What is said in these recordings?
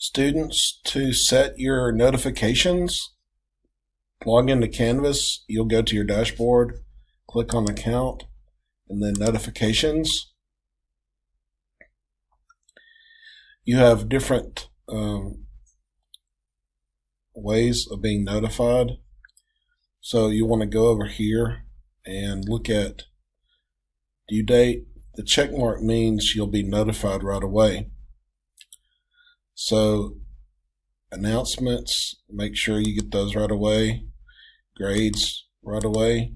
Students, to set your notifications, log into Canvas. You'll go to your dashboard, click on account, and then notifications. You have different ways of being notified. So you want to go over here and look at due date. The check mark means you'll be notified right away. So announcements, make sure you get those right away. Grades right away.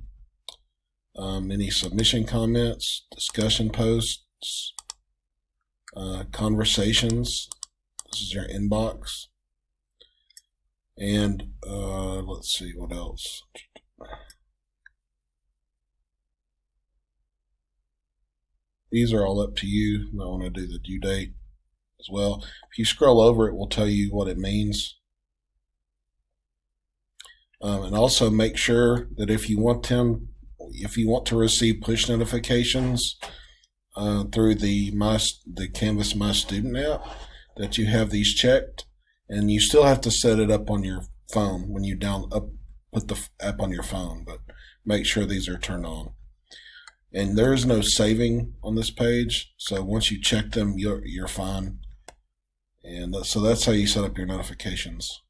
Any submission comments, discussion posts, conversations. This is your inbox. And let's see what else. These are all up to you. I want to do the due date as well. If you scroll over, it will tell you what it means. And also make sure that if you want to receive push notifications through the Canvas My Student app, that you have these checked, and you still have to set it up on your phone when you put the app on your phone, but make sure these are turned on. And there is no saving on this page, so once you check them, you're fine. And so that's how you set up your notifications.